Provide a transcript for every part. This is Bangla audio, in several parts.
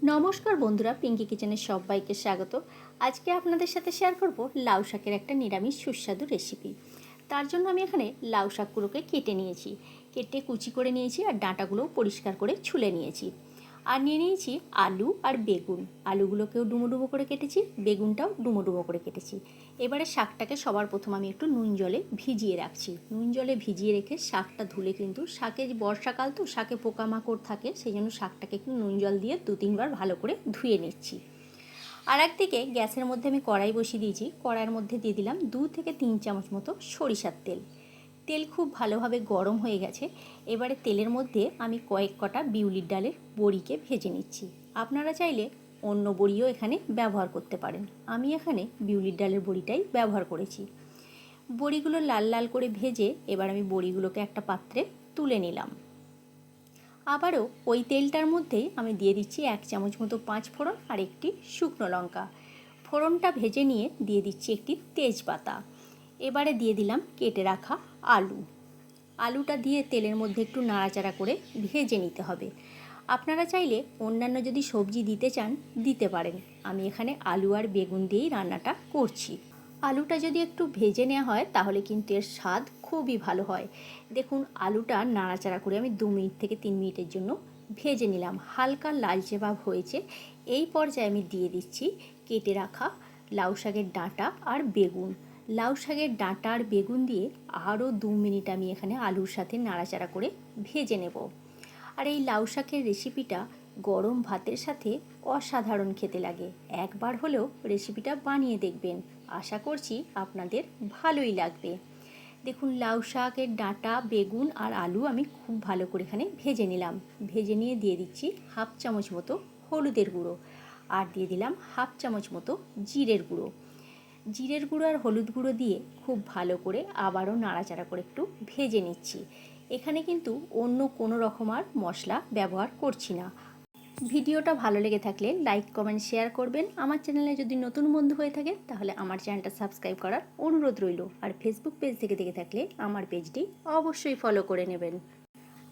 নমস্কার বন্ধুরা, পিঙ্কি কিচেনের সবাইকে স্বাগত। আজকে আপনাদের সাথে শেয়ার করব লাউ শাকের একটা নিরামিষ সুস্বাদু রেসিপি। তার জন্য আমি এখানে লাউ শাকগুলোকে কেটে নিয়েছি, কেটে কুচি করে নিয়েছি আর ডাঁটাগুলো পরিষ্কার করে ছুলে নিয়েছি। আর নিয়ে নিয়েছি আলু আর বেগুন, আলুগুলোকেও ডুমো ডুমো করে কেটেছি, বেগুনটাও ডুমো ডুমো করে কেটেছি। এবারে শাকটাকে সবার প্রথম আমি একটু নুন জলে ভিজিয়ে রাখছি। নুন জলে ভিজিয়ে রেখে শাকটা ধুলে, কিন্তু শাকে বর্ষাকাল তো শাকে পোকামাকড় থাকে, সেই জন্য শাকটাকে একটু নুন জল দিয়ে 2-3 বার ভালো করে ধুয়ে নিচ্ছি। আর একদিকে গ্যাসের মধ্যে আমি কড়াই বসিয়ে দিয়েছি। কড়াইয়ের মধ্যে দিয়ে দিলাম 2 থেকে 3 চামচ মতো সরিষার তেল। তেল খুব ভালোভাবে গরম হয়ে গেছে। এবারে তেলের মধ্যে আমি কয়েক কটা বিউলির ডালের বড়িকে ভেজে নিচ্ছি। আপনারা চাইলে অন্য বড়িও এখানে ব্যবহার করতে পারেন, আমি এখানে বিউলির ডালের বড়িটাই ব্যবহার করেছি। বড়িগুলো লাল লাল করে ভেজে এবার আমি বড়িগুলোকে একটা পাত্রে তুলে নিলাম। আবারও ওই তেলটার মধ্যেই আমি দিয়ে দিচ্ছি 1 চামচ মতো 5 ফোড়ন আর একটি শুকনো লঙ্কা। ফোড়নটা ভেজে নিয়ে দিয়ে দিচ্ছি একটি তেজপাতা। এবারে দিয়ে দিলাম কেটে রাখা আলু। আলুটা দিয়ে তেলের মধ্যে একটু নাড়াচাড়া করে ভেজে নিতে হবে। আপনারা চাইলে অন্যান্য যদি সবজি দিতে চান দিতে পারেন, আমি এখানে আলু আর বেগুন দিয়েই রান্নাটা করছি। আলুটা যদি একটু ভেজে নেওয়া হয় তাহলে কিন্তু এর স্বাদ খুবই ভালো হয়। দেখুন, আলুটা নাড়াচাড়া করে আমি 2 থেকে 3 মিনিটের জন্য ভেজে নিলাম, হালকা লালচে ভাব হয়েছে। এই পর্যায়ে আমি দিয়ে দিচ্ছি কেটে রাখা লাউ শাকের ডাঁটা আর বেগুন। লাউ শাকের ডাঁটা আর বেগুন দিয়ে আরও 2 মিনিট আমি এখানে আলুর সাথে নাড়াচাড়া করে ভেজে নেব। আর এই লাউ শাকের রেসিপিটা গরম ভাতের সাথে অসাধারণ খেতে লাগে। একবার হলেও রেসিপিটা বানিয়ে দেখবেন, আশা করছি আপনাদের ভালোই লাগবে। দেখুন, লাউ শাকের ডাঁটা, বেগুন আর আলু আমি খুব ভালো করে এখানে ভেজে নিলাম। ভেজে নিয়ে দিয়ে দিচ্ছি 1/2 চামচ মতো হলুদের গুঁড়ো, আর দিয়ে দিলাম 1/2 চামচ মতো জিরের গুঁড়ো। জিরের গুঁড়ো আর হলুদ গুঁড়ো দিয়ে খুব ভালো করে আবারও নাড়াচাড়া করে একটু ভেজে নিচ্ছি। এখানে কিন্তু অন্য কোনো রকম আর মশলা ব্যবহার করছি না। ভিডিওটা ভালো লেগে থাকলে লাইক, কমেন্ট, শেয়ার করবেন। আমার চ্যানেলে যদি নতুন বন্ধু হয়ে থাকে তাহলে আমার চ্যানেলটা সাবস্ক্রাইব করার অনুরোধ রইল। আর ফেসবুক পেজ থেকে দেখে থাকলে আমার পেজটি অবশ্যই ফলো করে নেবেন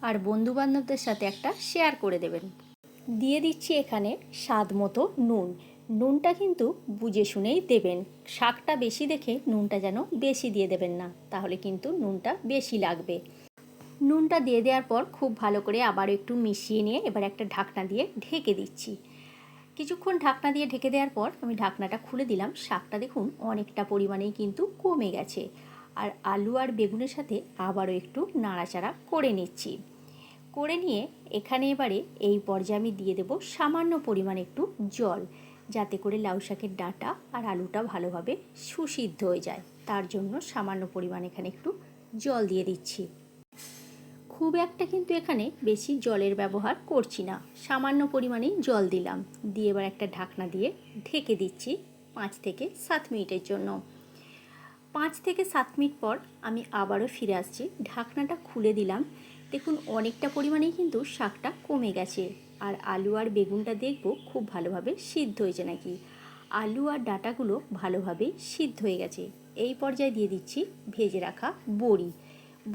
আর বন্ধুবান্ধবদের সাথে একটা শেয়ার করে দেবেন। দিয়ে দিচ্ছি এখানে স্বাদ মতো নুন। নুনটা কিন্তু বুঝে শুনেই দেবেন, শাকটা বেশি দেখে নুনটা যেন বেশি দিয়ে দেবেন না, তাহলে কিন্তু নুনটা বেশি লাগবে। নুনটা দিয়ে দেওয়ার পর খুব ভালো করে আবারও একটু মিশিয়ে নিয়ে এবার একটা ঢাকনা দিয়ে ঢেকে দিচ্ছি। কিছুক্ষণ ঢাকনা দিয়ে ঢেকে দেওয়ার পর আমি ঢাকনাটা খুলে দিলাম। শাকটা দেখুন অনেকটা পরিমাণেই কিন্তু কমে গেছে। আর আলু আর বেগুনের সাথে আবারও একটু নাড়াচাড়া করে নিচ্ছি। করে নিয়ে এখানে এবারে এই পর্যায়ে আমি দিয়ে দেব সামান্য পরিমাণ একটু জল, যাতে করে লাউ শাকের ডাঁটা আর আলুটা ভালোভাবে সুসিদ্ধ হয়ে যায়। তার জন্য সামান্য পরিমাণ এখানে একটু জল দিয়ে দিচ্ছি। খুব একটা কিন্তু এখানে বেশি জলের ব্যবহার করছি না, সামান্য পরিমাণেই জল দিলাম। দিয়ে এবার একটা ঢাকনা দিয়ে ঢেকে দিচ্ছি 5 থেকে 7 মিনিটের জন্য। 5 থেকে 7 মিনিট পর আমি আবারও ফিরে আসছি। ঢাকনাটা খুলে দিলাম। দেখুন অনেকটা পরিমাণেই কিন্তু শাকটা কমে গেছে। আর আলু আর বেগুনটা দেখব খুব ভালোভাবে সিদ্ধ হয়েছে নাকি। আলু আর ডাঁটাগুলো ভালোভাবেই সিদ্ধ হয়ে গেছে। এই পর্যায়ে দিয়ে দিচ্ছি ভেজে রাখা বড়ি।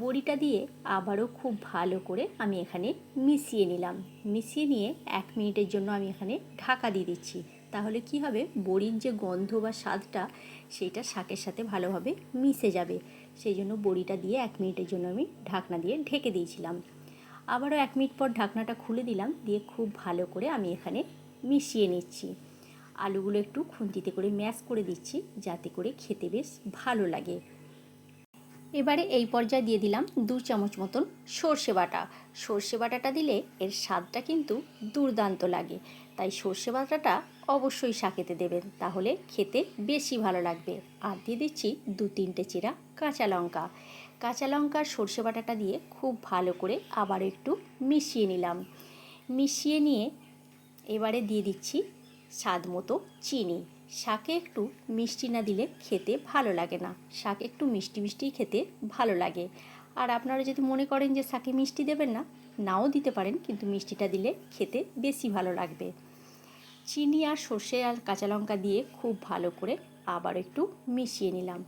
বড়িটা দিয়ে আবারও খুব ভালো করে আমি এখানে মিশিয়ে নিলাম। মিশিয়ে নিয়ে 1 মিনিটের জন্য আমি এখানে ঢাকা দিয়ে দিচ্ছি। তাহলে কি হবে, বড়ির যে গন্ধ বা স্বাদটা সেইটা শাকের সাথে ভালোভাবে মিশে যাবে। সেই জন্য বড়িটা দিয়ে 1 মিনিটের জন্য আমি ঢাকনা দিয়ে ঢেকে দিয়েছিলাম। আবারও 1 মিনিট পর ঢাকনাটা খুলে দিলাম। দিয়ে খুব ভালো করে আমি এখানে মিশিয়ে নিচ্ছি। আলুগুলো একটু খুন্তিতে করে ম্যাশ করে দিচ্ছি, যাতে করে খেতে বেশ ভালো লাগে। এবারে এই পর্যায়ে দিয়ে দিলাম 2 চামচ মতন সর্ষে বাটা। সর্ষে বাটাটা দিলে এর স্বাদটা কিন্তু দুর্দান্ত লাগে, তাই সর্ষে বাটাটা অবশ্যই শাকেতে দেবেন, তাহলে খেতে বেশি ভালো লাগবে। আর দিয়ে দিচ্ছি 2-3টে চিরা কাঁচা লঙ্কা। কাঁচা লঙ্কার সর্ষে বাটাটা দিয়ে খুব ভালো করে আবার একটু মিশিয়ে নিলাম। মিশিয়ে নিয়ে এবারে দিয়ে দিচ্ছি স্বাদ মতো চিনি। শাকে একটু মিষ্টি না দিলে খেতে ভালো লাগে না, শাক একটু মিষ্টি মিষ্টিই খেতে ভালো লাগে। আর আপনারা যদি মনে করেন যে শাকে মিষ্টি দেবেন না, নাও দিতে পারেন, কিন্তু মিষ্টিটা দিলে খেতে বেশি ভালো লাগবে। চিনি আর সর্ষে আর কাঁচা লঙ্কা দিয়ে খুব ভালো করে আবার একটু মিশিয়ে নিলাম।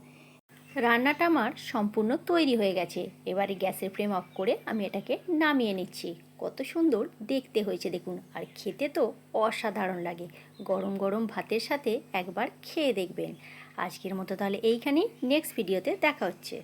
রান্নাটা আমার সম্পূর্ণ তৈরি হয়ে গেছে। এবারে গ্যাসের ফ্লেম অফ করে আমি এটাকে নামিয়ে নিচ্ছি। কত সুন্দর দেখতে হয়েছে দেখুন, আর খেতে তো অসাধারণ লাগে। গরম গরম ভাতের সাথে একবার খেয়ে দেখবেন। আজকের মতো তাহলে এইখানেই, নেক্সট ভিডিওতে দেখা হচ্ছে।